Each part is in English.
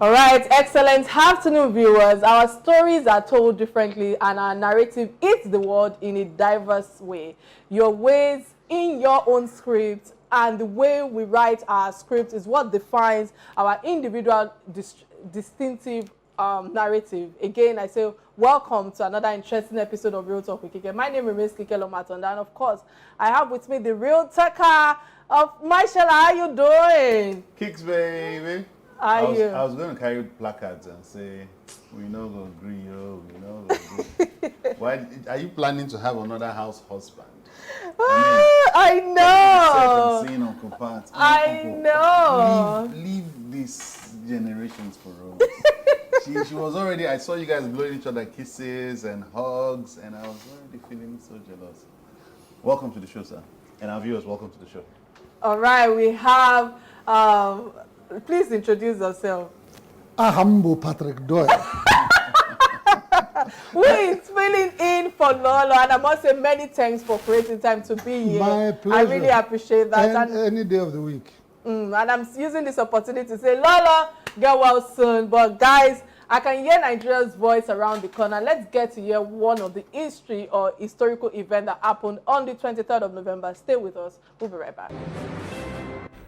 All right, excellent afternoon, viewers. Our stories are told differently and our narrative hits the world in a diverse way. Your ways in your own script and the way we write our script is what defines our individual distinctive narrative. Again, I say welcome to another interesting episode of Real Talk with Kike. My name remains Kike Lomatonda, and of course, I have with me the real talker of Marshall. How you doing? Kicks, baby. I was going to carry placards and say, we know go agree, yo, we know go agree. Why are you planning to have another house husband? I know. Seeing Uncle Pat. I know. Leave these generations for us. she was already. I saw you guys blowing each other kisses and hugs, and I was already feeling so jealous. Welcome to the show, sir, and our viewers. Welcome to the show. All right, we have. Please introduce yourself. Humble Patrick Doyle. Who is filling in for Lolo, and I must say many thanks for creating time to be here. My pleasure. I really appreciate that. Any day of the week. And I'm using this opportunity to say, Lolo, get well soon. But guys, I can hear Nigeria's voice around the corner. Let's get to hear one of the history or historical event that happened on the 23rd of November. Stay with us. We'll be right back.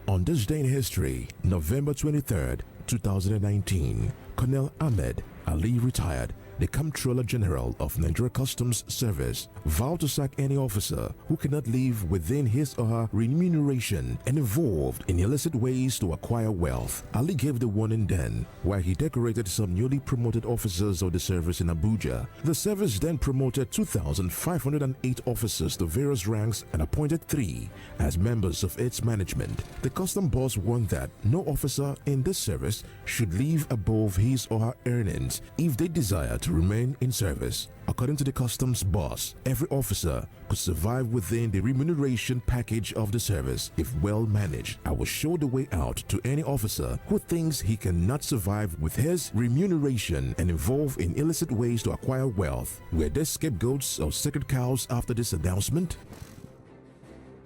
On this day in history, November 23rd, 2019, Colonel Ahmed Ali retired, the Comptroller General of Nigeria Customs Service, vowed to sack any officer who cannot live within his or her remuneration and involved in illicit ways to acquire wealth. Ali gave the warning then, while he decorated some newly promoted officers of the service in Abuja. The service then promoted 2,508 officers to various ranks and appointed 3 as members of its management. The custom boss warned that no officer in this service should live above his or her earnings if they desire to remain in service. According to the customs boss, every officer could survive within the remuneration package of the service if well managed. I will show the way out to any officer who thinks he cannot survive with his remuneration and involve in illicit ways to acquire wealth. Were there scapegoats or sacred cows after this announcement?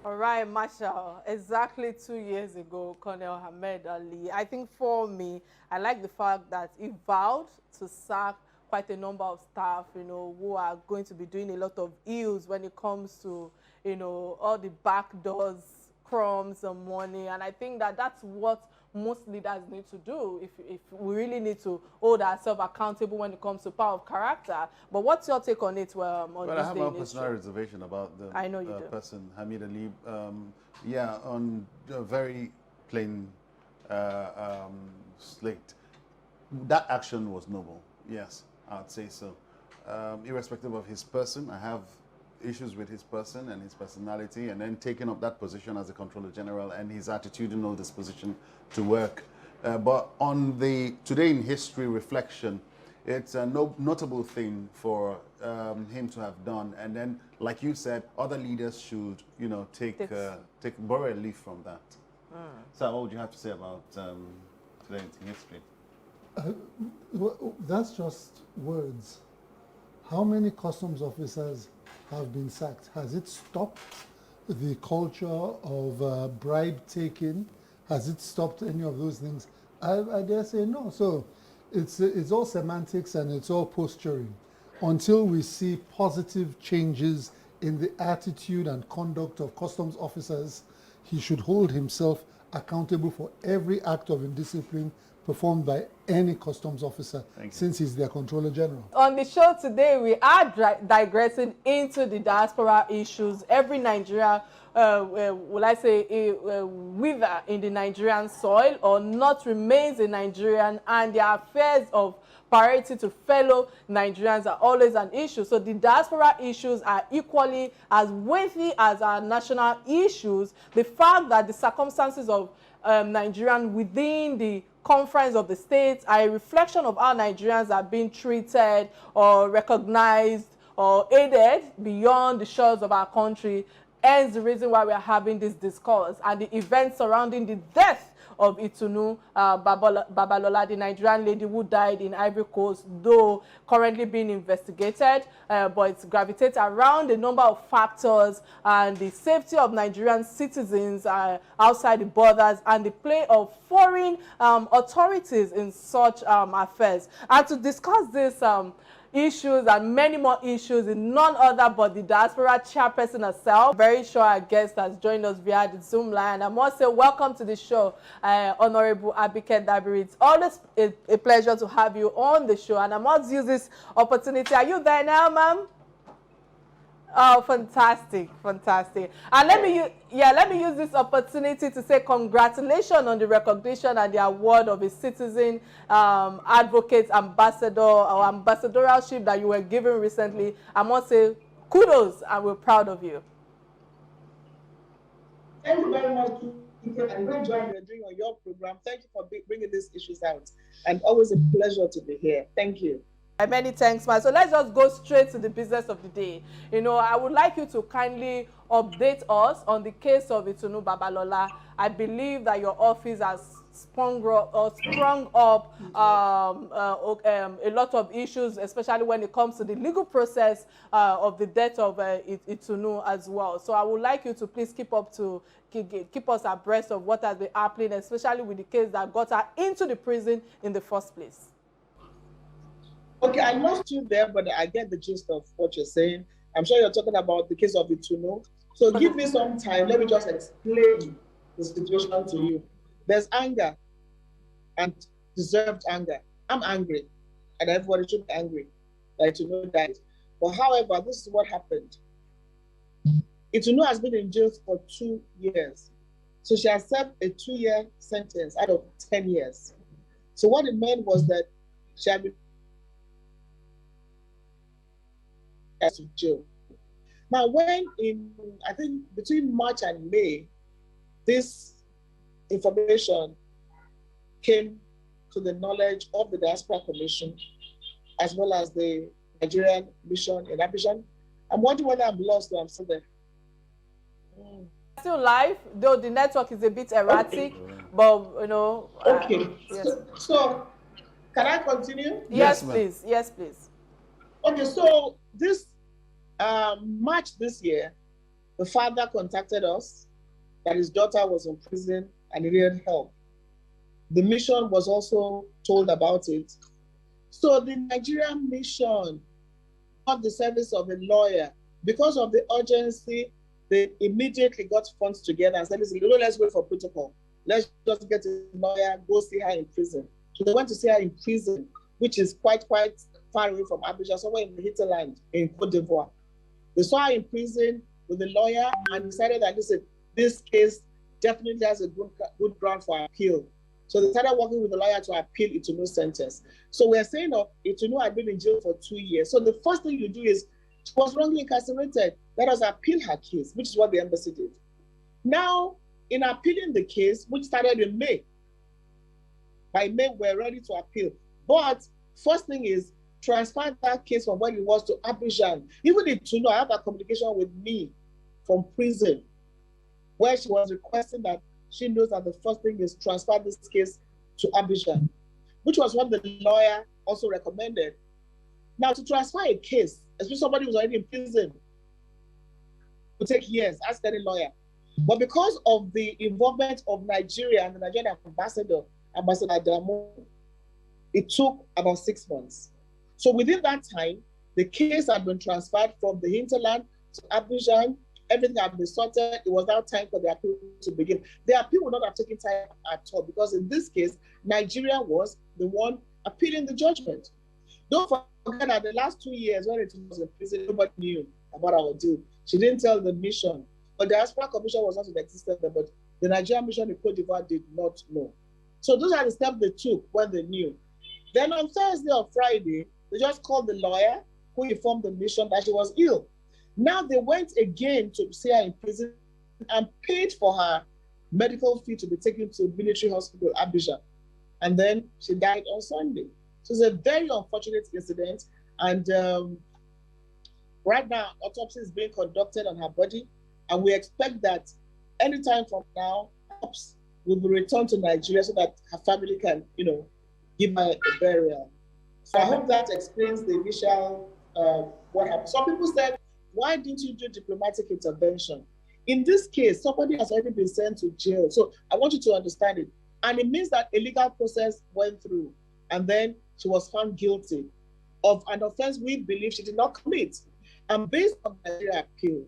All right, Marshall, exactly 2 years ago, Colonel Ahmed Ali, I think for me, I like the fact that he vowed to sack quite a number of staff, who are going to be doing a lot of ills when it comes to, all the back doors, crumbs and money. And I think that that's what most leaders need to do if we really need to hold ourselves accountable when it comes to power of character. But what's your take on it? Well, I have a personal reservation about the person, Hamid Ali. On a very plain slate. That action was noble, yes. I'd say so. Irrespective of his person, I have issues with his person and his personality, and then taking up that position as a Comptroller General and his attitudinal disposition to work. But on the Today in History reflection, it's a notable thing for him to have done. And then, like you said, other leaders should, borrow a leaf from that. So what would you have to say about Today in History? That's just words. How many customs officers have been sacked? Has it stopped the culture of bribe taking? Has it stopped any of those things? I dare say no. So it's all semantics and it's all posturing. Until we see positive changes in the attitude and conduct of customs officers, he should hold himself accountable for every act of indiscipline performed by any customs officer since he's their Comptroller General. On the show today, we are digressing into the diaspora issues. Every Nigeria, will I say, wither in the Nigerian soil or not remains a Nigerian, and the affairs of priority to fellow Nigerians are always an issue. So the diaspora issues are equally as weighty as our national issues. The fact that the circumstances of Nigerians within the Conference of the States are a reflection of how Nigerians are being treated or recognized or aided beyond the shores of our country hence the reason why we are having this discourse and the events surrounding the death of Itunnu Babalola, the Nigerian lady who died in Ivory Coast, though currently being investigated, but it gravitates around a number of factors and the safety of Nigerian citizens outside the borders and the play of foreign authorities in such affairs. And to discuss this issues and many more issues in none other but the diaspora chairperson herself. Very sure our guest has joined us via the Zoom line. I must say welcome to the show, Honorable Abike Dabiri. It's always a pleasure to have you on the show, and I must use this opportunity. Are you there now, ma'am? Oh, fantastic, fantastic. And let me use this opportunity to say congratulations on the recognition and the award of a citizen advocate ambassador or ambassadorship that you were given recently. I must say kudos, and we're proud of you. Thank you very much, Kike, and great job you're doing on your program. Thank you for bringing these issues out, and always a pleasure to be here. Thank you. Many thanks, man. So let's just go straight to the business of the day. You know, I would like you to kindly update us on the case of Itunnu Babalola. I believe that your office has sprung up a lot of issues, especially when it comes to the legal process of the death of Itunnu as well. So I would like you to please keep us abreast of what has been happening, especially with the case that got her into the prison in the first place. Okay, I lost you there, but I get the gist of what you're saying. I'm sure you're talking about the case of Itunnu. So give me some time. Let me just explain the situation to you. There's anger and deserved anger. I'm angry, and everybody should be angry that Itunnu died. But however, this is what happened. Itunnu has been in jail for 2 years. So she has served a 2-year sentence out of 10 years. So what it meant was that she had been to jail. Now, when I think between March and May, this information came to the knowledge of the Diaspora Commission, as well as the Nigerian mission in Abidjan. I'm wondering whether I'm lost or I'm still there. Still live, though the network is a bit erratic, but you know. Okay. Yes. So, can I continue? Yes, please. Yes, please. Okay, so this March this year, the father contacted us that his daughter was in prison and he needed help. The mission was also told about it. So the Nigerian mission got the service of a lawyer. Because of the urgency, they immediately got funds together and said, listen, let's wait for protocol. Let's just get a lawyer, go see her in prison. So they went to see her in prison, which is quite far away from Abidjan, somewhere in the hinterland in Côte d'Ivoire. They saw her in prison with a lawyer and decided that, listen, this case definitely has a good ground for appeal. So they started working with the lawyer to appeal Itunnu's sentence. So we're saying Itunnu had been in jail for 2 years. So the first thing you do is, she was wrongly incarcerated. Let us appeal her case, which is what the embassy did. Now, in appealing the case, which started in May, by May, we're ready to appeal. But first thing is, transfer that case from where it was to Abidjan. Even Itunnu, I have a communication with me from prison, where she was requesting that she knows that the first thing is transfer this case to Abidjan, which was what the lawyer also recommended. Now, to transfer a case, especially somebody who's already in prison, will take years, ask any lawyer. But because of the involvement of Nigeria and the Nigerian ambassador, Ambassador Damo, it took about 6 months. So within that time, the case had been transferred from the hinterland to Abidjan. Everything had been sorted. It was now time for the appeal to begin. The appeal would not have taken time at all because in this case, Nigeria was the one appealing the judgment. Don't forget that the last 2 years when it was in prison, nobody knew about our deal. She didn't tell the mission. But the Diaspora Commission was not in existence, but the Nigerian mission in Côte d'Ivoire did not know. So those are the steps they took when they knew. Then on Thursday or Friday, they just called the lawyer who informed the mission that she was ill. Now they went again to see her in prison and paid for her medical fee to be taken to military hospital, Abidjan. And then she died on Sunday. So it's a very unfortunate incident. And right now, autopsy is being conducted on her body. And we expect that anytime from now, perhaps will be returned to Nigeria so that her family can, give her a burial. So I hope that explains the initial what happened. Some people said, why didn't you do diplomatic intervention? In this case, somebody has already been sent to jail. So I want you to understand it. And it means that a legal process went through, and then she was found guilty of an offense we believe she did not commit. And based on the Nigeria appeal,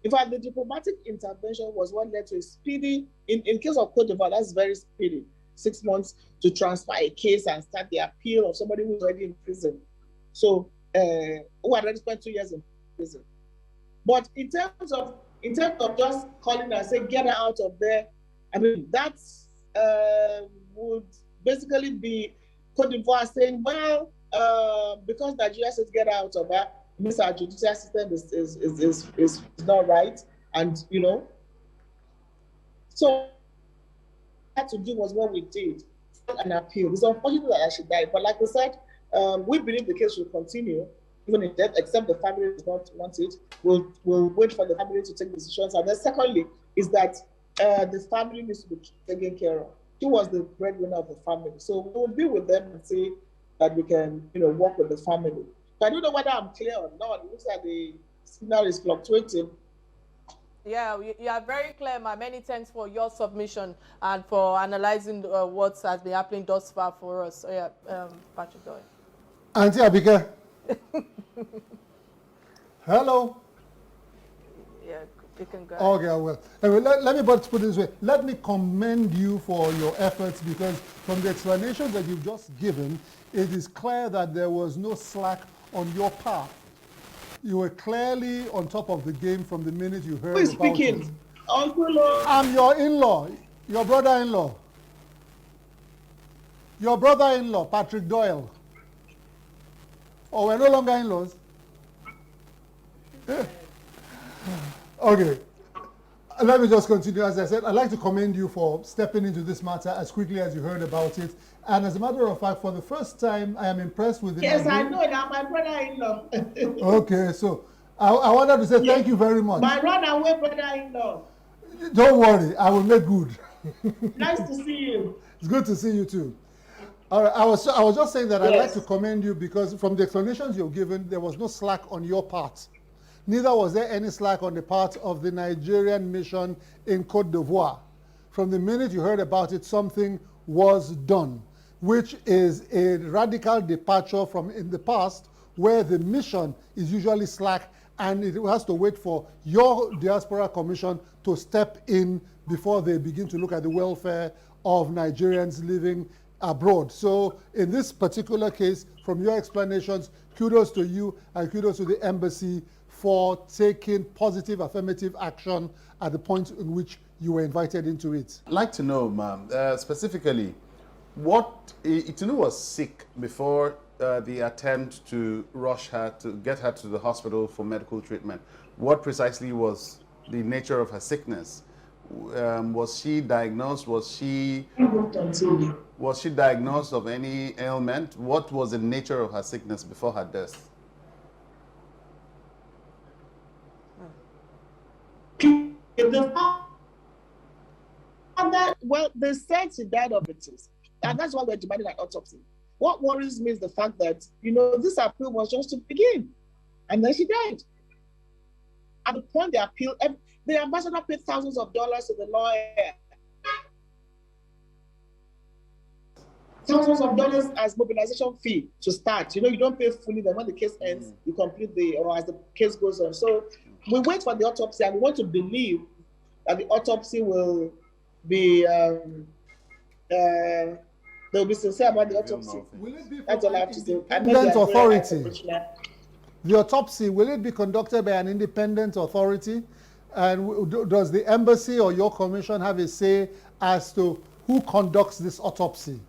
in fact, the diplomatic intervention was what led to a speedy, in case of Cote d'Ivoire, that's very speedy, 6 months to transfer a case and start the appeal of somebody who's already in prison. So, who had already spent 2 years in prison. But in terms of just calling and saying, get her out of there, I mean, that would basically be Cote d'Ivoire saying, well, because Nigeria says get out of there, means our judicial system is not right, and so what we had to do was what we did, an appeal. It's unfortunate that she died, but like we said, we believe the case will continue even in death, except the family does not want it. We'll wait for the family to take decisions. And then secondly is that the family needs to be taken care of. She was the breadwinner of the family, so we'll be with them and see that we can work with the family. I don't know whether I'm clear or not. It looks like the signal is fluctuating. Yeah, you are very clear, ma. Many thanks for your submission and for analyzing what has been happening thus far for us. So, yeah, Patrick Doyle. Auntie Abika. Hello. Yeah, you can go. Okay, well. Anyway, let me put it this way. Let me commend you for your efforts, because from the explanations that you've just given, it is clear that there was no slack on your part. You were clearly on top of the game from the minute you heard Who is about speaking? it. Uncle. I'm your in-law, your brother-in-law. Your brother-in-law, Patrick Doyle. Oh, we're no longer in-laws? Okay. Let me just continue. As I said, I'd like to commend you for stepping into this matter as quickly as you heard about it. And as a matter of fact, for the first time, I am impressed with the Yes, I know that, my brother-in-law. Okay, so I wanted to say thank you very much. My runaway brother-in-law. Don't worry, I will make good. Nice to see you. It's good to see you too. All right, I was just saying that I'd like to commend you, because from the explanations you've given, there was no slack on your part. Neither was there any slack on the part of the Nigerian mission in Cote d'Ivoire. From the minute you heard about it, something was done, which is a radical departure from in the past, where the mission is usually slack and it has to wait for your diaspora commission to step in before they begin to look at the welfare of Nigerians living abroad. So in this particular case, from your explanations, kudos to you and kudos to the embassy for taking positive affirmative action at the point in which you were invited into it. I'd like to know, ma'am, specifically, what Itunnu was sick before the attempt to rush her, to get her to the hospital for medical treatment. What precisely was the nature of her sickness? Was she diagnosed? Was she diagnosed of any ailment? What was the nature of her sickness before her death? Well, they said she died of it, and that's why we're demanding an autopsy. What worries me is the fact that, this appeal was just to begin, and then she died. At the point the appeal, the ambassador paid thousands of dollars to the lawyer. Thousands of dollars as mobilization fee to start. You don't pay fully, then when the case ends, you complete or as the case goes on. So we wait for the autopsy, and we want to believe that the autopsy will be, they'll be sincere about the autopsy. Will it be That's all I have to say. independent authority? The autopsy, will it be conducted by an independent authority? And does the embassy or your commission have a say as to who conducts this autopsy?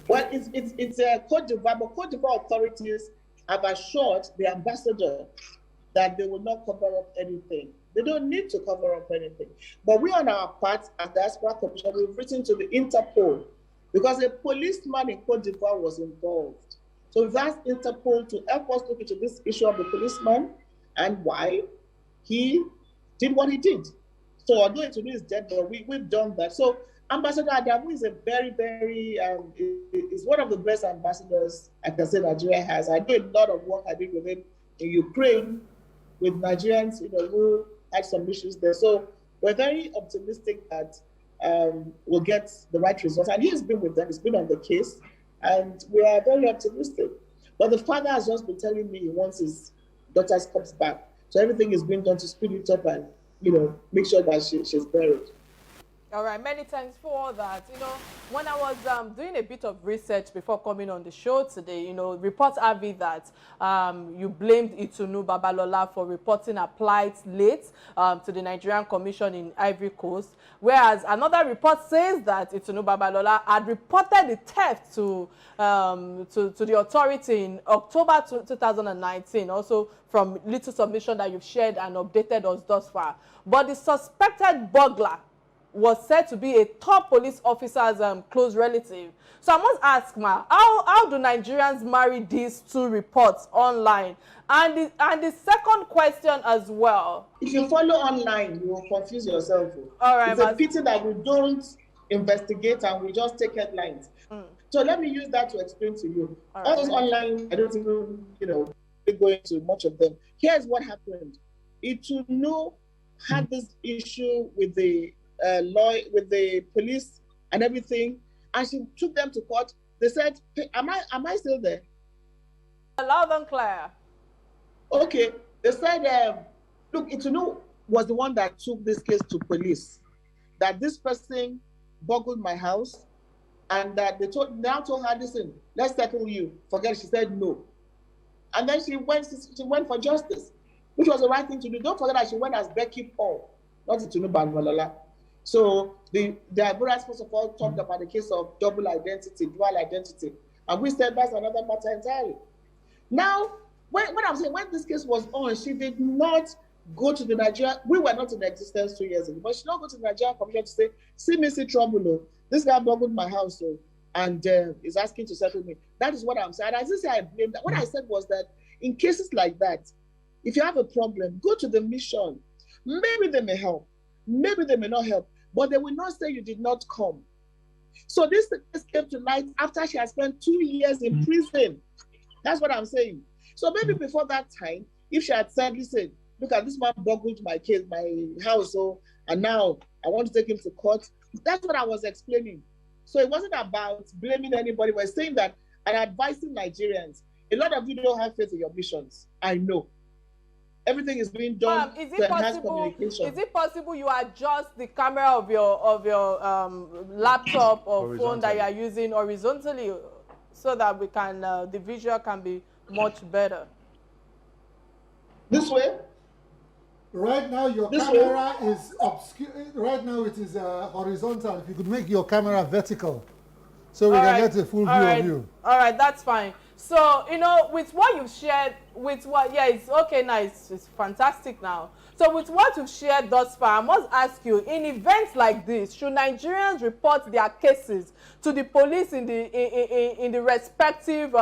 Well, it's a Cote d'Ivoire, but Cote d'Ivoire authorities have assured the ambassador that they will not cover up anything. They don't need to cover up anything. But we on our part, as the Diaspora Commission, we've written to the Interpol, because a policeman in Cote d'Ivoire was involved. So we've asked Interpol to help us look into this issue of the policeman and why he did what he did. So although Itunnu is dead, but we've done that. So Ambassador Adamu is a very, very, is one of the best ambassadors I can say Nigeria has. I do a lot of work I did with him in Ukraine, with Nigerians, who had some issues there. So we're very optimistic that we'll get the right results. And he's been with them, he's been on the case, and we are very optimistic. But the father has just been telling me he wants his daughter comes back. So everything is being done to speed it up and, make sure that she's buried. All right, many thanks for that. When I was doing a bit of research before coming on the show today, reports have it that you blamed Itunnu Babalola for reporting a plight late to the Nigerian Commission in Ivory Coast, whereas another report says that Itunnu Babalola had reported the theft to the authority in October 2019, also from little submission that you've shared and updated us thus far. But the suspected burglar was said to be a top police officer's close relative. So I must ask, how do Nigerians marry these two reports online? And the second question as well. If you follow online, you will confuse yourself. All right, it's a pity that we don't investigate and we just take headlines. So let me use that to explain to you. All those online, I don't even, go into much of them. Here's what happened. Itunnu had this issue with the with the police and everything, and she took them to court. They said, am I still there? Loud and clear. Okay. They said, look, Itunnu was the one that took this case to police, that this person burgled my house, and that they now told her, listen, let's settle you. Forget it. She said no. And then she went for justice, which was the right thing to do. Don't forget that she went as Becky Paul, not Itunnu Babalola. So the Ivorians, first of all, talked about the case of dual identity. And we said that's another matter entirely. Now, when this case was on, she did not go to the Nigeria. We were not in existence 2 years ago, but she did not go to the Nigerian Commission to say, see me, see trouble. This guy burgled my house and is asking to settle me. That is what I'm saying. And I didn't say I blame that. What I said was that in cases like that, if you have a problem, go to the mission. Maybe they may help. Maybe they may not help. But they will not say you did not come. So this case came to light after she had spent 2 years in prison. That's what I'm saying. So maybe before that time, if she had said, listen, look at this man burgled my house, and now I want to take him to court. That's what I was explaining. So it wasn't about blaming anybody. We're saying that and advising Nigerians. A lot of you don't have faith in your missions. I know. Everything is being done to enhance communication. Is it possible you adjust the camera of your laptop or phone that you are using horizontally so that we can the visual can be much better? This way? Right now your camera is obscure. Right now it is horizontal. If you could make your camera vertical so we can get a full view of you. All right, that's fine. So, with what you've shared, it's okay now, it's fantastic now. So with what you've shared thus far, I must ask you, in events like this, should Nigerians report their cases to the police in the respective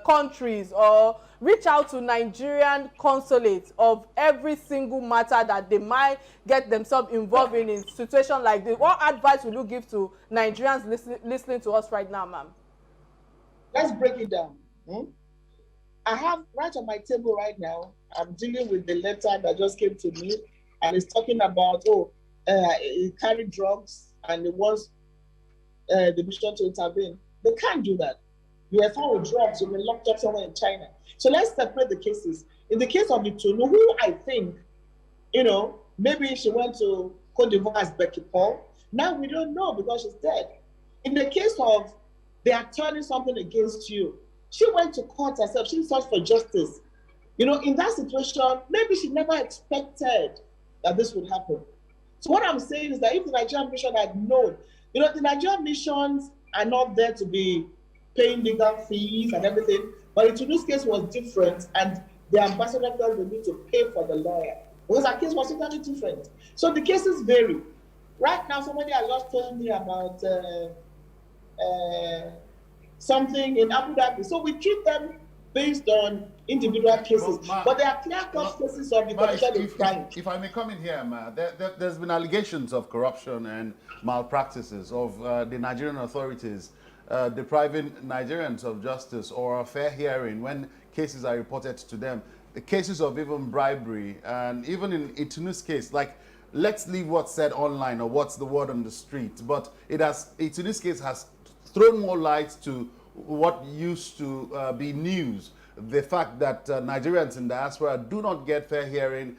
countries, or reach out to Nigerian consulates of every single matter that they might get themselves involved in a situation like this? What advice will you give to Nigerians listening to us right now, ma'am? Let's break it down. I have right on my table right now, I'm dealing with the letter that just came to me, and it's talking about, he carried drugs and it wants the mission to intervene. They can't do that. You were found with drugs, you've been locked up somewhere in China. So let's separate the cases. In the case of Itunnu, who I think, maybe she went to Cote d'Ivoire as Becky Paul. Now we don't know because she's dead. In the case of they are turning something against you, she went to court herself. She sought for justice. In that situation, maybe she never expected that this would happen. So what I'm saying is that if the Nigerian mission had known, the Nigerian missions are not there to be paying legal fees and everything, but Itunnu's case was different, and the ambassador felt the need to pay for the lawyer because her case was totally different. So the cases vary. Right now, somebody has just told me about something in Abu Dhabi. So we treat them based on individual cases. But there are clear-cut cases of the Commission in crime. If I may come in here, Ma, there's been allegations of corruption and malpractices of the Nigerian authorities depriving Nigerians of justice or a fair hearing when cases are reported to them. The cases of even bribery, and even in Itunnu's case, like, let's leave what's said online or what's the word on the street, but Itunnu's case has thrown more light to what used to be news. The fact that Nigerians in diaspora do not get fair hearing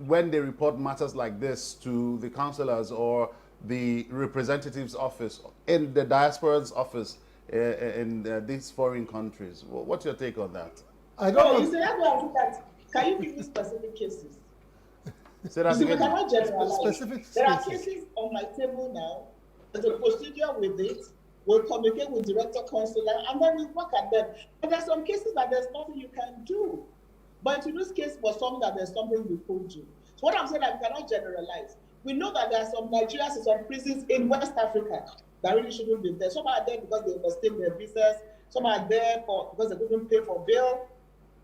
when they report matters like this to the councillors or the representative's office in the diaspora's office in these foreign countries. What's your take on that? I don't know. You say, that's why I look at, can you give me specific cases? Say that You see, we again. cannot generalize. Specific There are cases. cases on my table now. There's a procedure with it. We'll communicate with director consular, and then we work at them. But there's some cases that there's nothing you can do. But in this case, was something that there's something we could do. So what I'm saying, I cannot generalize. We know that there are some Nigerians in some prisons in West Africa that really shouldn't be there. Some are there because they overstayed their visas. Some are there because they couldn't pay for bail.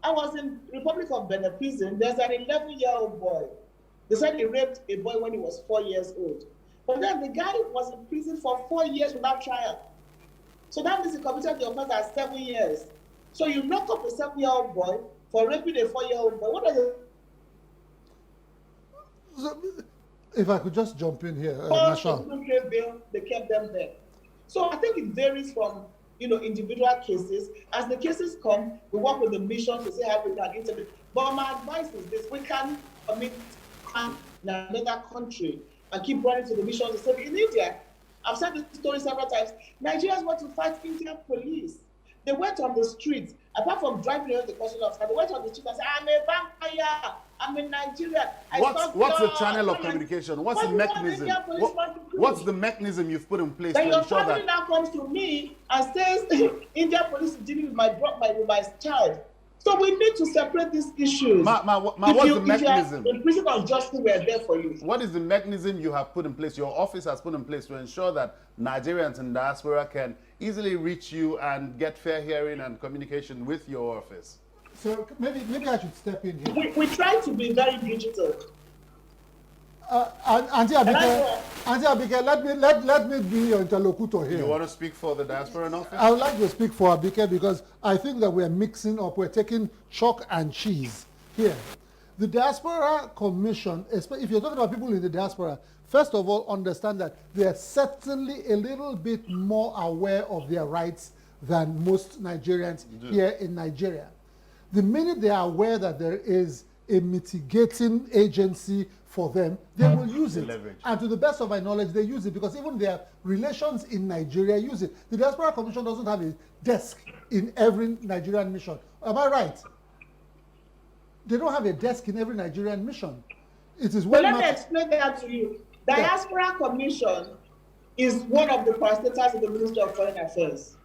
I was in Republic of Benin prison. There's an 11-year-old boy. They said he raped a boy when he was 4 years old. But then the guy was in prison for 4 years without trial. So that means he committed the offense at 7 years. So you lock up a 7-year-old boy for raping a 4-year-old boy. What does it? So, if I could just jump in here, They kept them there. So I think it varies from individual cases. As the cases come, we work with the mission to see how we can intervene. But my advice is this: we can commit crime in another country and keep running to the mission to say, in India, I've said this story several times. Nigerians want to fight Indian police. They went on the streets, apart from driving away the consular officer, they went on the streets and said, I'm a vampire, I'm in Nigeria. What's the channel of communication? What's the mechanism? What's the mechanism you've put in place then to your ensure family that? now comes to me and says, Indian police is dealing with my child. So we need to separate these issues. What's the mechanism? The prison of justice were there for you. What is the mechanism you have put in place, your office has put in place to ensure that Nigerians in diaspora can easily reach you and get fair hearing and communication with your office? So maybe I should step in here. We try to be very digital. Auntie Abike, let me be your interlocutor here. You want to speak for the diaspora office? I would like to speak for Abike because I think that we're mixing up, we're taking chalk and cheese here. The Diaspora Commission, if you're talking about people in the diaspora, first of all, understand that they are certainly a little bit more aware of their rights than most Nigerians here in Nigeria. The minute they are aware that there is a mitigating agency for them, they will use it. Leverage. And to the best of my knowledge, they use it because even their relations in Nigeria use it. The Diaspora Commission doesn't have a desk in every Nigerian mission. Am I right? They don't have a desk in every Nigerian mission. It is well, let me explain that to you. Diaspora Commission is one of the parastatals in the Ministry of Foreign Affairs.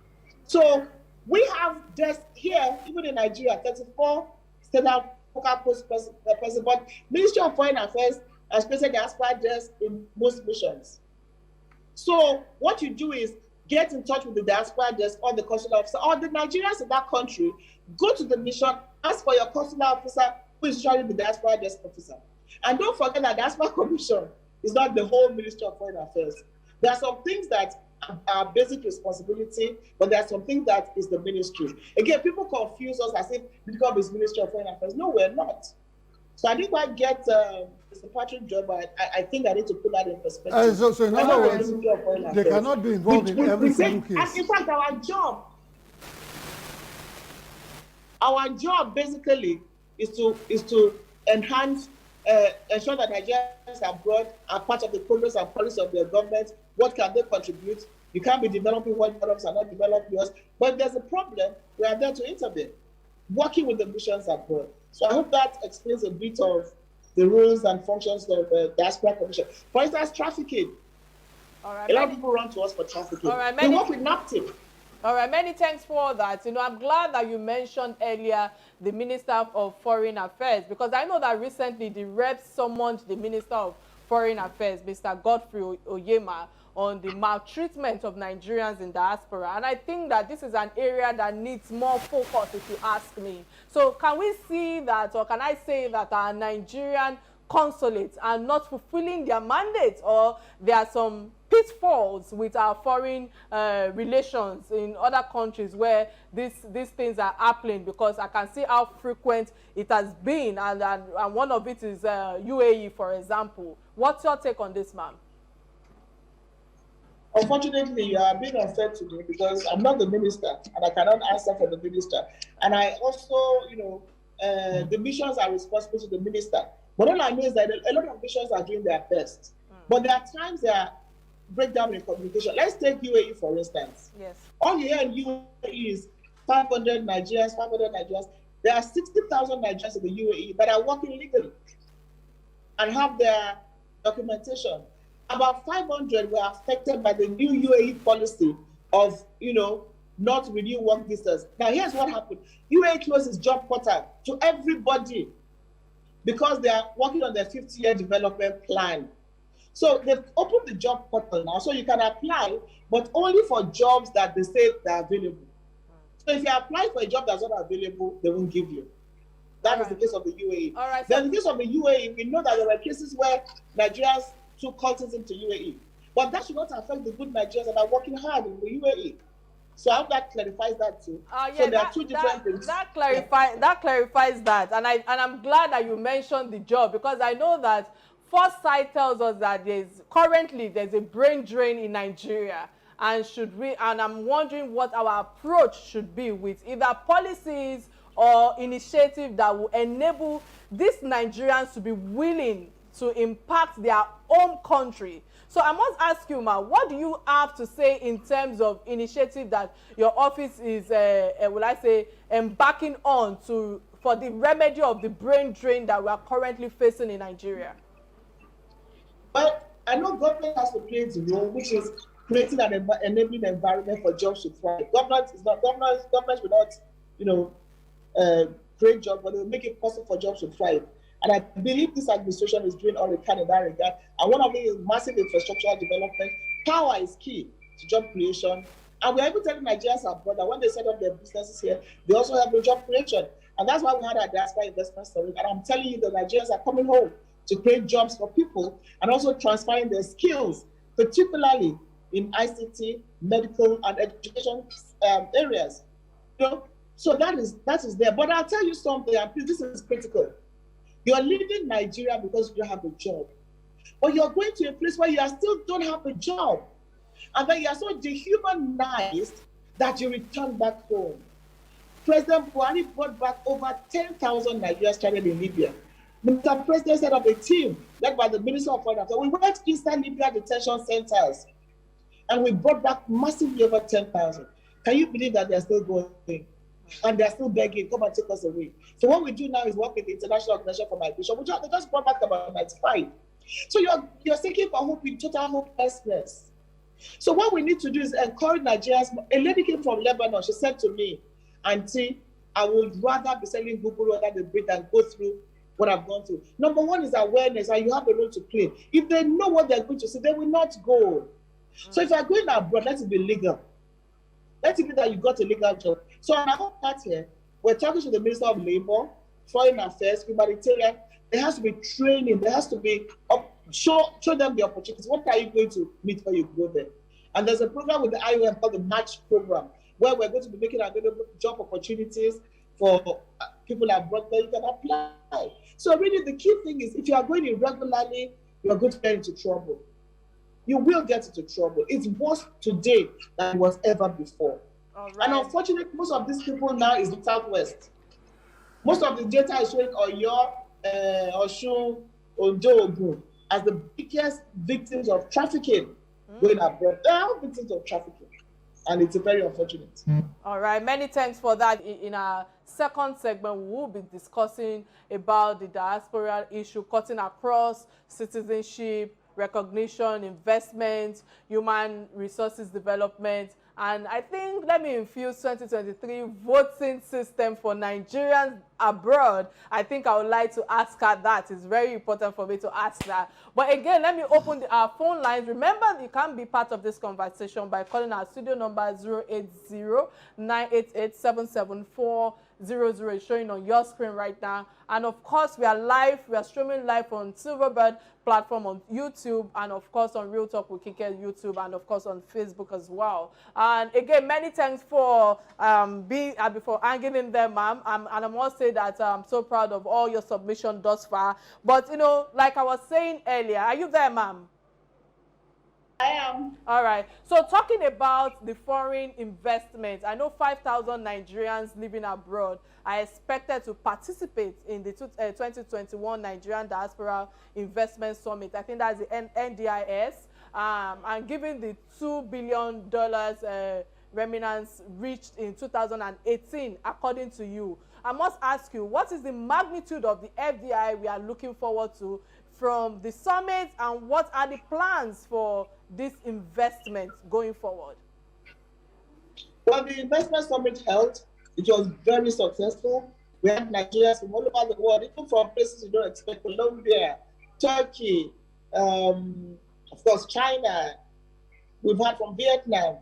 So we have desks here, even in Nigeria, 34 state focal post president, but Ministry of Foreign Affairs has created diaspora desk in most missions. So what you do is get in touch with the diaspora desk or the consular officer or the Nigerians in that country, go to the mission, ask for your consular officer who is usually the diaspora desk officer. And don't forget that Diaspora Commission is not the whole Ministry of Foreign Affairs. There are some things that are basic responsibility, but there are some things that is the ministry. Again, people confuse us as if BIDCOM is Ministry of Foreign Affairs. No, we're not. So I didn't quite get Mr. Patrick's job, but I think I need to put that in perspective. So in other words, they cannot be involved in every single case. And in fact, our job basically is to enhance, ensure that Nigerians abroad are part of the progress and policy of their government. What can they contribute? You can't be developing what develops are not developed yours. But if there's a problem, we are there to intervene, working with the missions abroad. So I hope that explains a bit of the rules and functions of the Diaspora Commission. For instance, trafficking. All right, a lot of people run to us for trafficking. All right, we work with NAPTIP. All right, many thanks for that. I'm glad that you mentioned earlier the Minister of Foreign Affairs, because I know that recently the reps summoned the Minister of Foreign Affairs, Mr. Godfrey Oyema, on the maltreatment of Nigerians in diaspora. And I think that this is an area that needs more focus, if you ask me. So can we see that, or can I say that our Nigerian consulates are not fulfilling their mandate, or there are some pitfalls with our foreign relations in other countries where these things are happening? Because I can see how frequent it has been, and one of it is UAE, for example. What's your take on this, ma'am? Unfortunately, you are being unfair to me because I'm not the minister and I cannot answer for the minister. And I also, the missions are responsible to the minister. But all I know is that a lot of missions are doing their best. But there are times there are breakdown in communication. Let's take UAE, for instance. Yes. All you hear in UAE is 500 Nigerians, 500 Nigerians. There are 60,000 Nigerians in the UAE that are working legally and have their documentation. About 500 were affected by the new UAE policy of, not renew work visas. Now, here's what happened. UAE closed its job portal to everybody because they are working on their 50-year development plan. So they've opened the job portal now, so you can apply, but only for jobs that they say they're available. So if you apply for a job that's not available, they won't give you. That is the case of the UAE. All right, Then in the case of the UAE, we know that there were cases where Nigerians took cultists into UAE. But that should not affect the good Nigerians that are working hard in the UAE. So I hope that clarifies that too. Yeah, so there are two different things. That clarifies that. And I'm glad that you mentioned the job, because I know that Foresight tells us that currently there's a brain drain in Nigeria. And I'm wondering what our approach should be with either policies or initiative that will enable these Nigerians to be willing to impact their own country. So I must ask you, ma, what do you have to say in terms of initiative that your office is, embarking on for the remedy of the brain drain that we are currently facing in Nigeria? Well, I know government has to play its role, which is creating an enabling environment for jobs to thrive. Government will not, create jobs, but they will make it possible for jobs to thrive. And I believe this administration is doing all it can in that regard. And one of it is massive infrastructural development. Power is key to job creation. And we're even telling Nigerians abroad that when they set up their businesses here, they also have a job creation. And that's why we had our diaspora investment story. And I'm telling you, the Nigerians are coming home to create jobs for people and also transferring their skills, particularly in ICT, medical, and education areas. So that is there. But I'll tell you something, and this is critical. You are leaving Nigeria because you don't have a job. But you're going to a place where you still don't have a job. And then you are so dehumanized that you return back home. President Buhari brought back over 10,000 Nigerians stranded in Libya. Mr. President set up a team led by the Minister of Foreign Affairs. We went inside Libya detention centers and we brought back massively over 10,000. Can you believe that they're still going? And they're still begging, come and take us away. So what we do now is work with the International Organization for Migration, which they just brought back about 95. So you're seeking for hope in total hopelessness. So what we need to do is encourage Nigerians. A lady came from Lebanon. She said to me, Auntie, I would rather be selling Google rather than breathe and go through what I've gone through. Number one is awareness, and you have a role to play. If they know what they're going to see, they will not go. So if you're going abroad, let it be legal. Let it be that you got a legal job. So on our part here, we're talking to the Minister of Labor, Foreign Affairs, Humanitarian. There has to be training. There has to be show them the opportunities. What are you going to meet when you go there? And there's a program with the IOM called the Match Program, where we're going to be making available job opportunities for people abroad that you can apply. So really the key thing is if you are going irregularly, you're going to get into trouble. You will get into trouble. It's worse today than it was ever before. Right. And unfortunately, most of these people now is the Southwest. Most of the data is showing Oyo, Osun, Ondo, Ogun as the biggest victims of trafficking going abroad. They are victims of trafficking. And it's very unfortunate. All right, many thanks for that. In our second segment, we will be discussing about the diaspora issue, cutting across citizenship, recognition, investment, human resources development, And I think, let me infuse 2023 voting system for Nigerians abroad. I think I would like to ask her that. It's very important for me to ask that. But again, let me open our phone lines. Remember, you can be part of this conversation by calling our studio number 080-988-77400. Is showing on your screen right now. And of course, we are streaming live on Silverbird platform on YouTube, and of course on Real Talk with Kike YouTube, and of course on Facebook as well. And again, many thanks for before hanging in there, ma'am. And I must say that I'm so proud of all your submission thus far. But you know, like I was saying earlier, are you there, ma'am? I am. All right. So talking about the foreign investment, I know 5,000 Nigerians living abroad are expected to participate in the 2021 Nigerian Diaspora Investment Summit. I think that's the NDIS. And given the $2 billion remnants reached in 2018, according to you, I must ask you, what is the magnitude of the FDI we are looking forward to from the summit, and what are the plans for this investment going forward? Well, the investment summit held, it was very successful. We had Nigerians from all over the world, even from places you don't expect: Colombia, Turkey, of course, China. We've had from Vietnam,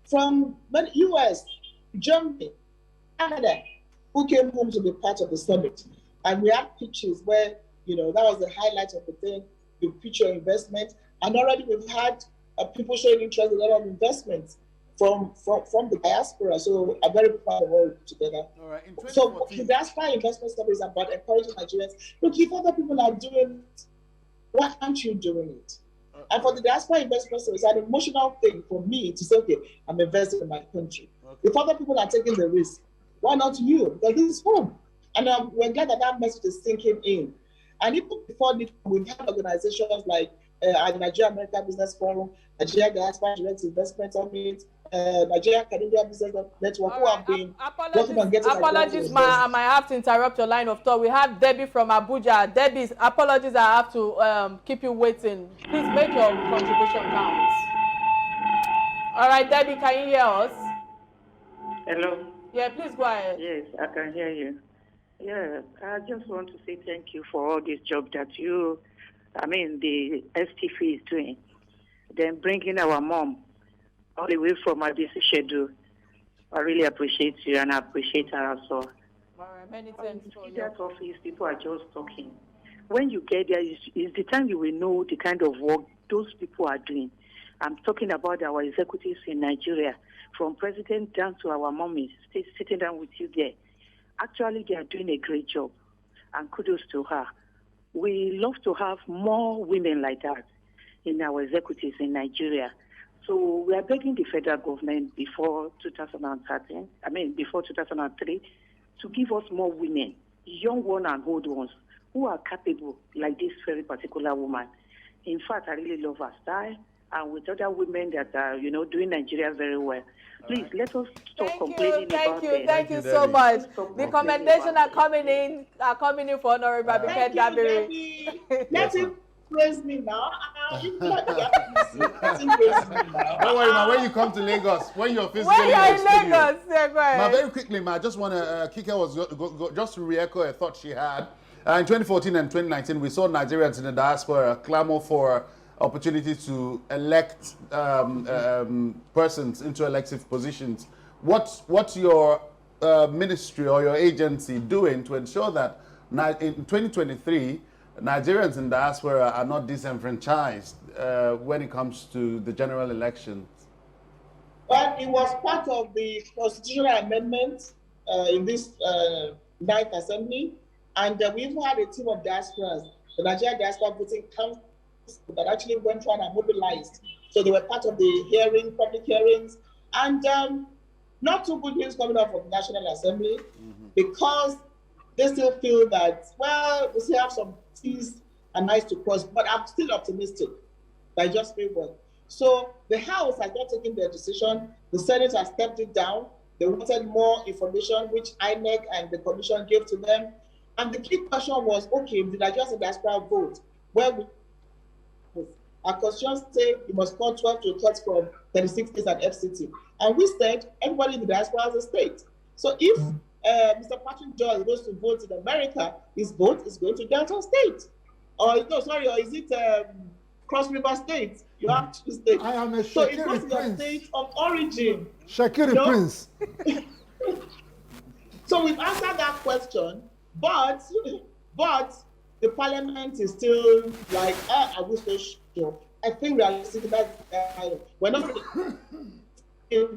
from US, Germany, Canada, who came home to be part of the summit. And we had pictures where, you know, that was the highlight of the thing, the future investment. And already we've had people showing interest in a lot of investments from the diaspora. So I'm very proud of all together. All right. So the diaspora investment study is about encouraging Nigerians. Look, if other people are doing it, why aren't you doing it? And for the diaspora investment study, it's an emotional thing for me to say, okay, I'm investing in my country. Okay. If other people are taking the risk, why not you? Because this is home. And we're glad that that message is sinking in. And even before this, we've had organizations like Nigeria American Business Forum, Nigeria Diaspora Direct Investment Summit, Nigeria Canadian Business Network, who have been working on getting. Apologies, ma, I might have to interrupt your line of thought. We have Debbie from Abuja. Debbie, apologies, I have to keep you waiting. Please make your contribution count. All right, Debbie, can you hear us? Hello. Yeah, please go ahead. Yes, I can hear you. Yeah, I just want to say thank you for all this job that the STF is doing. Then bringing our mom all the way from our busy schedule. I really appreciate you, and I appreciate her also. All right, many thanks for your office. People are just talking. When you get there, is the time you will know the kind of work those people are doing. I'm talking about our executives in Nigeria, from president down to our mommies, sitting down with you there. Actually, they are doing a great job, and kudos to her. We love to have more women like that in our executives in Nigeria. So we are begging the federal government before 2003, to give us more women, young ones and old ones, who are capable, like this very particular woman. In fact, I really love her style, and with other women that are, doing Nigeria very well. Please, let us stop complaining about them. Thank you so much. The commendations are coming in for Honorable Abike Dabiri. Let him praise me now. Don't worry, ma, when you come to Lagos, when you're physically in Lagos, yeah, go ahead. Ma, very quickly, ma, I just want to, Kike was just to re-echo a thought she had. In 2014 and 2019, we saw Nigerians in the diaspora clamor for opportunity to elect persons into elective positions. What's your ministry or your agency doing to ensure that in 2023, Nigerians in diaspora are not disenfranchised when it comes to the general elections? Well, it was part of the constitutional amendment in this 9th Assembly, and we even had a team of diasporas, the Nigeria Diaspora Voting Council, that actually went around and mobilized. So they were part of the public hearings, and not too good news coming out of the National Assembly, because they still feel that, well, we still have some T's and I's to cross, but I'm still optimistic that just may work. So the House has not taken their decision. The Senate has stepped it down. They wanted more information, which INEC and the Commission gave to them. And the key question was, okay, did I just diaspora vote? Well, our constitution say you must call 12 to 30 from 36 states and FCT. And we said everybody in the diaspora has a state. So if Mr. Patrick George goes to vote in America, his vote is going to Delta State. Or no, sorry, or is it Cross River State? You have two states. I am a so it goes Shekiri to your prince. state of origin. Shekiri Prince. So we've answered that question, but the parliament is still like, I wish they sure. I think realistically that we're not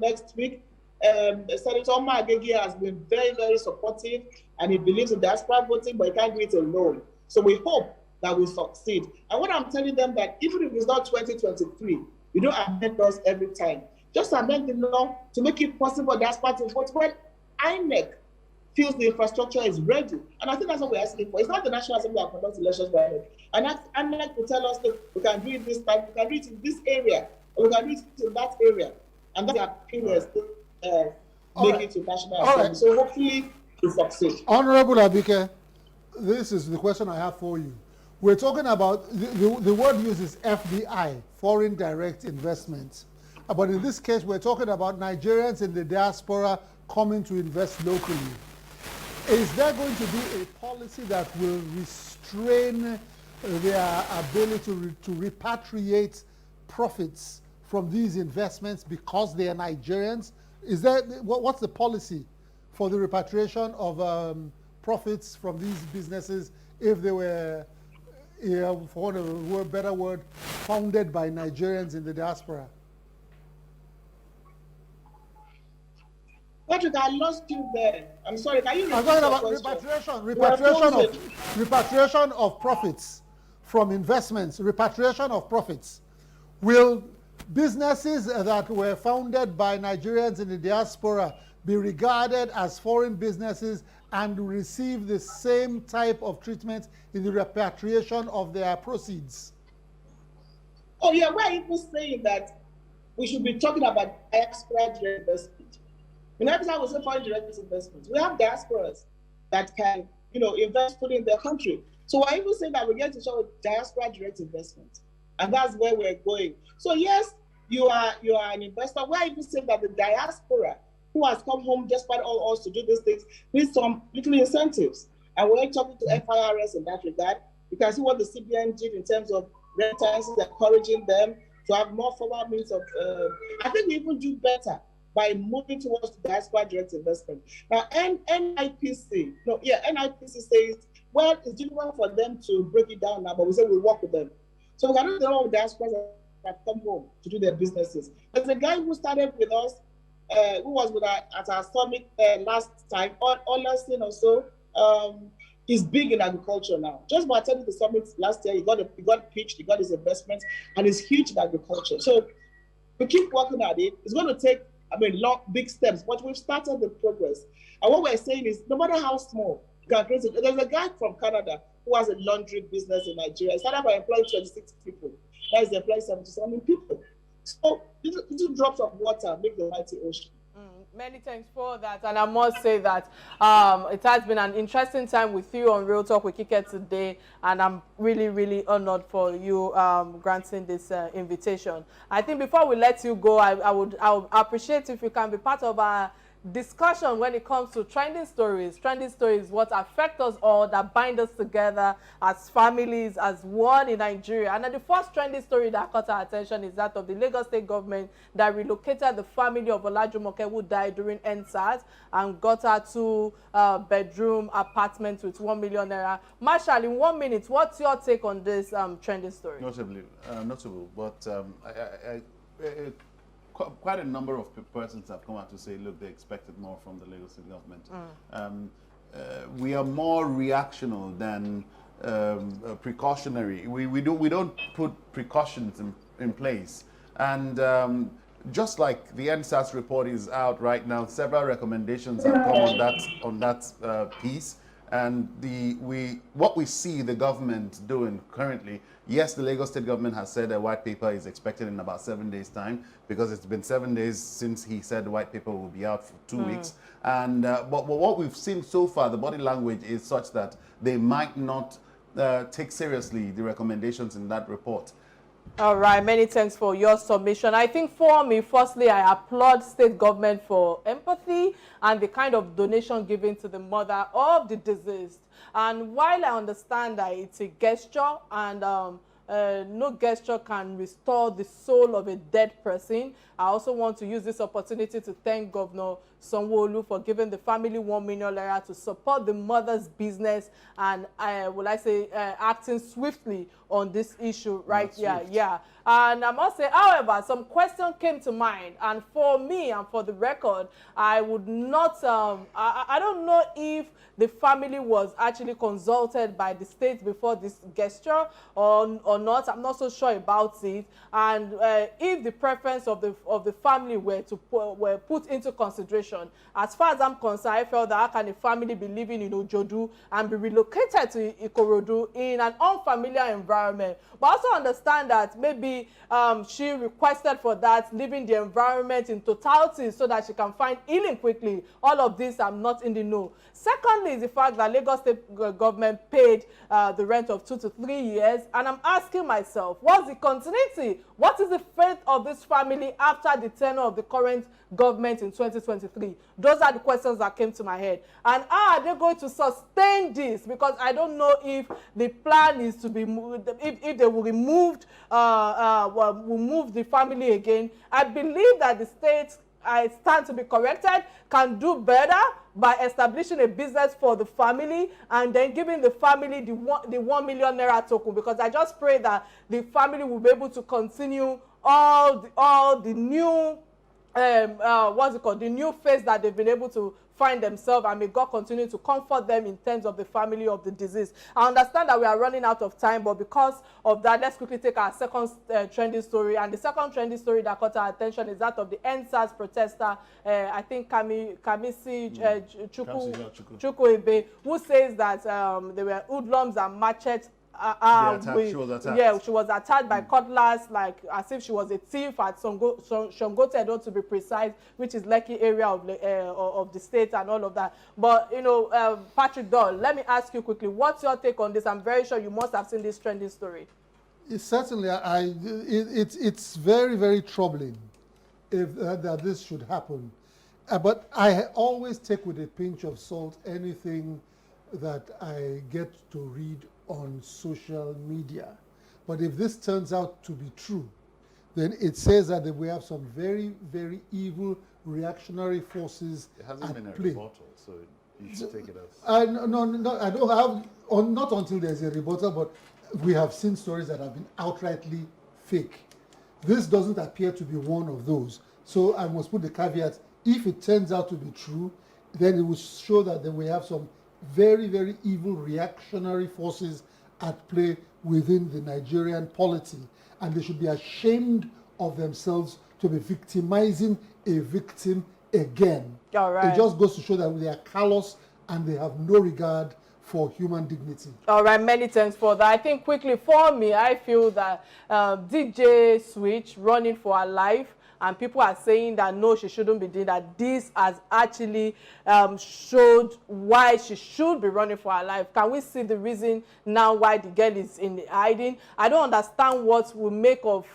next week. Senator Magegi has been very, very supportive, and he believes in diaspora voting, but he can't do it alone. So we hope that we succeed. And what I'm telling them that even if it's not 2023, you don't amend laws every time. Just amend the law to make it possible for diaspora to vote when INEC feels the infrastructure is ready. And I think that's what we're asking for. It's not the National Assembly that conducts elections by INEC. And INEC will tell us that we can do it this time, we can do it in this area, or we can do it in that area. And that's the opinion make it to National Assembly. So hopefully we succeed. Honorable Abike, this is the question I have for you. We're talking about, the word used is FDI, foreign direct investments. But in this case, we're talking about Nigerians in the diaspora coming to invest locally. Is there going to be a policy that will restrain their ability to repatriate profits from these investments because they are Nigerians? Is there, what's the policy for the repatriation of profits from these businesses if they were, for want of a better word, founded by Nigerians in the diaspora? Patrick, I lost you there. I'm sorry. Can you repeat I'm talking the about repatriation of profits from investments, repatriation of profits. Will businesses that were founded by Nigerians in the diaspora be regarded as foreign businesses and receive the same type of treatment in the repatriation of their proceeds? Oh yeah, we're even saying that we should be talking about diaspora direct investment. Every time we say foreign direct investment, we have diasporas that can, invest fully in their country. So we're even saying that we get to show diaspora direct investment, and that's where we're going. So yes, you are an investor. We're even saying that the diaspora who has come home despite all odds to do these things needs some little incentives. And we're talking to FIRS in that regard, because see what the CBN did in terms of remittances, encouraging them to have more formal means of. I think we even do better by moving towards the diaspora direct investment. Now, NIPC says, well, it's difficult for them to break it down now, but we say we'll work with them. So we cannot know diasporas that come home to do their businesses. There's a guy who started with us, who was with us at our summit last time, Olesen or so. He's big in agriculture now. Just by attending the summit last year, he got pitched, he got his investments, and he's huge in agriculture. So we keep working at it. It's going to take long, big steps, but we've started the progress. And what we're saying is, no matter how small, you can create it. There's a guy from Canada who has a laundry business in Nigeria. He started by employing 26 people. Now he's employing 77 people. So little drops of water make the mighty ocean. Many thanks for that, and I must say that it has been an interesting time with you on Real Talk with Kike today, and I'm really, really honored for you granting this invitation. I think before we let you go, I would appreciate if you can be part of our discussion when it comes to trending stories. Trending stories, what affect us all, that bind us together as families, as one in Nigeria. And the first trending story that caught our attention is that of the Lagos State government that relocated the family of Olajumoke, who died during NSAS, and got her two-bedroom apartment with 1 million naira. Marshall, in 1 minute, what's your take on this trending story? Notable, but quite a number of persons have come out to say, look, they expected more from the Lagos State government. We are more reactional than precautionary. We don't put precautions in place. And just like the NSAS report is out right now, several recommendations have come on that piece. And what we see the government doing currently, yes, the Lagos State government has said a white paper is expected in about 7 days' time, because it's been 7 days since he said the white paper will be out for 2 weeks. And but what we've seen so far, the body language is such that they might not take seriously the recommendations in that report. All right, many thanks for your submission. I think for me, firstly, I applaud state government for empathy and the kind of donation given to the mother of the deceased. And while I understand that it's a gesture and no gesture can restore the soul of a dead person, I also want to use this opportunity to thank Governor Sanwo-Olu for giving the family 1 million naira to support the mother's business and, acting swiftly on this issue right here. Yeah. And I must say, however, some question came to mind. And for me and for the record, I would not, I don't know if the family was actually consulted by the state before this gesture or not. I'm not so sure about it. And if the preference of the family were put into consideration, as far as I'm concerned, I felt that how can a family be living in Ojodu and be relocated to Ikorodu in an unfamiliar environment? But also understand that maybe she requested for that, leaving the environment in totality so that she can find healing quickly. All of this, I'm not in the know. Secondly, is the fact that Lagos State government paid the rent of 2 to 3 years. And I'm asking myself, what's the continuity? What is the fate of this family after the tenure of the current government in 2023? Those are the questions that came to my head. And how are they going to sustain this? Because I don't know if the plan is to be moved, if they will remove the family again. I believe that the state, I stand to be corrected, can do better by establishing a business for the family and then giving the family the 1 million naira token, because I just pray that the family will be able to continue all the new the new phase that they've been able to find themselves, and may God continue to comfort them in terms of the family of the deceased. I understand that we are running out of time, but because of that, let's quickly take our second trending story. And the second trending story that caught our attention is that of the NSAS protester, I think Kamisi Chukwuebe, who says that there were hoodlums and machetes. She was attacked by cutlass, like as if she was a thief at Shongotedo, to be precise, which is Lekki area of the state and all of that. But Patrick Doll, let me ask you quickly, what's your take on this? I'm very sure you must have seen this trending story. Certainly, it's very, very troubling if that this should happen. But I always take with a pinch of salt anything that I get to read on social media. But if this turns out to be true, then it says that we have some very, very evil reactionary forces It hasn't been a play. rebuttal, so you should take it as... No, I don't have, not until there's a rebuttal, but we have seen stories that have been outrightly fake. This doesn't appear to be one of those. So I must put the caveat, if it turns out to be true, then it will show that we have some very, very evil reactionary forces at play within the Nigerian polity. And they should be ashamed of themselves to be victimizing a victim again. All right. It just goes to show that they are callous and they have no regard for human dignity. All right, many thanks for that. I think quickly for me, I feel that DJ Switch running for her life, and people are saying that no, she shouldn't be doing that. This has actually showed why she should be running for her life. Can we see the reason now why the girl is in hiding? I don't understand what will make of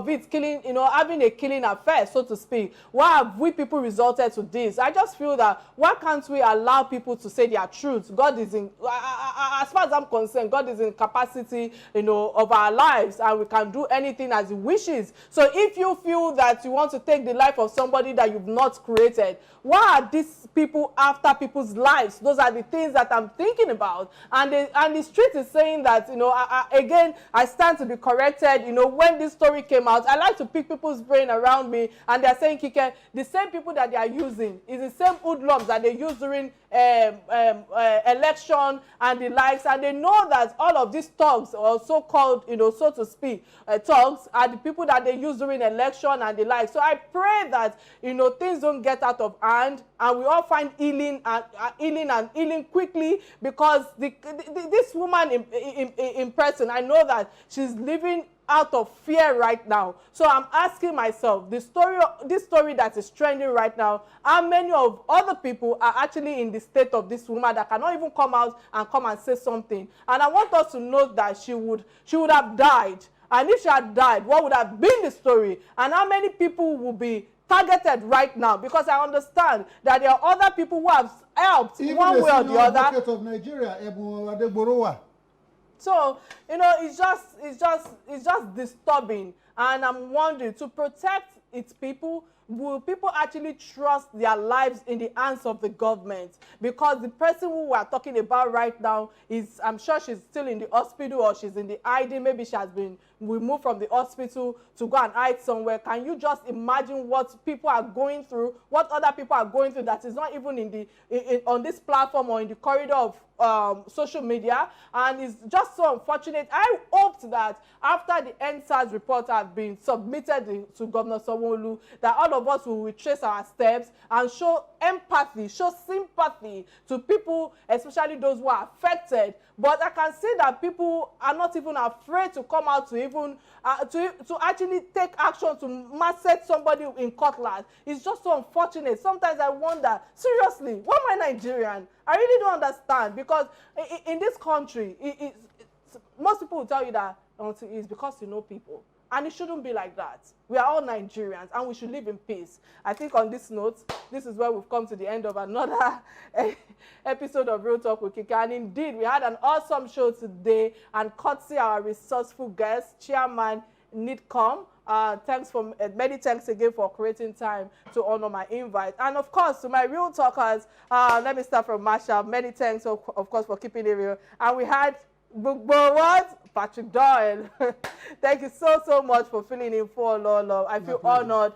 it killing, having a killing affair, so to speak. Why have we people resorted to this? I just feel that why can't we allow people to say their truth? God is in, as far as I'm concerned, God is in capacity, of our lives, and we can do anything as He wishes. So if you feel that you want to take the life of somebody that you've not created, why are these people after people's lives? Those are the things that I'm thinking about. And the street is saying that, again, I stand to be corrected. When this story came out, I like to pick people's brain around me, and they're saying, Kike, the same people that they are using is the same hoodlums that they use during election and the likes, and they know that all of these thugs, or so-called, so to speak, thugs, are the people that they use during election and the likes. So I pray that, things don't get out of hand, and we all find healing quickly, because this woman in person, I know that she's living out of fear right now. So I'm asking myself, this story that is trending right now, how many of other people are actually in the state of this woman that cannot even come out and say something? And I want us to know that she would have died. And if she had died, what would have been the story? And how many people will be targeted right now? Because I understand that there are other people who have helped Even one way or the other. Advocate of Nigeria, Ebu Adeborowa. So, you know, it's just disturbing. And I'm wondering, to protect its people, will people actually trust their lives in the hands of the government? Because the person who we are talking about right now is, I'm sure she's still in the hospital, or she's in the ID. Maybe she has been removed from the hospital to go and hide somewhere. Can you just imagine what people are going through, what other people are going through that is not even in the on this platform or in the corridor of social media? And it's just so unfortunate. I hoped that after the NSAS report had been submitted to Governor Sanwo-Olu, that all of us will retrace our steps and show empathy, show sympathy to people, especially those who are affected. But I can see that people are not even afraid to come out to even to actually take action to macet somebody in cutlass. It's just so unfortunate. Sometimes I wonder, seriously, why am I Nigerian? I really don't understand, because in this country, most people will tell you that it's because you know people. And it shouldn't be like that. We are all Nigerians, and we should live in peace. I think on this note, this is where we've come to the end of another episode of Real Talk with Kike. And indeed, we had an awesome show today, and courtesy our resourceful guest, Chairman Nidcom. Many thanks again for creating time to honor my invite. And of course, to my Real Talkers, let me start from Masha. Many thanks, of course, for keeping it real. And we had Patrick Doyle. Thank you so much for filling in for Lolo. I feel honored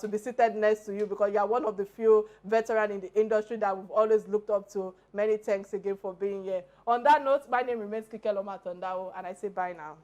to be seated next to you, because you are one of the few veterans in the industry that we've always looked up to. Many thanks again for being here. On that note, my name remains Kike Lomatondao, and I say bye now.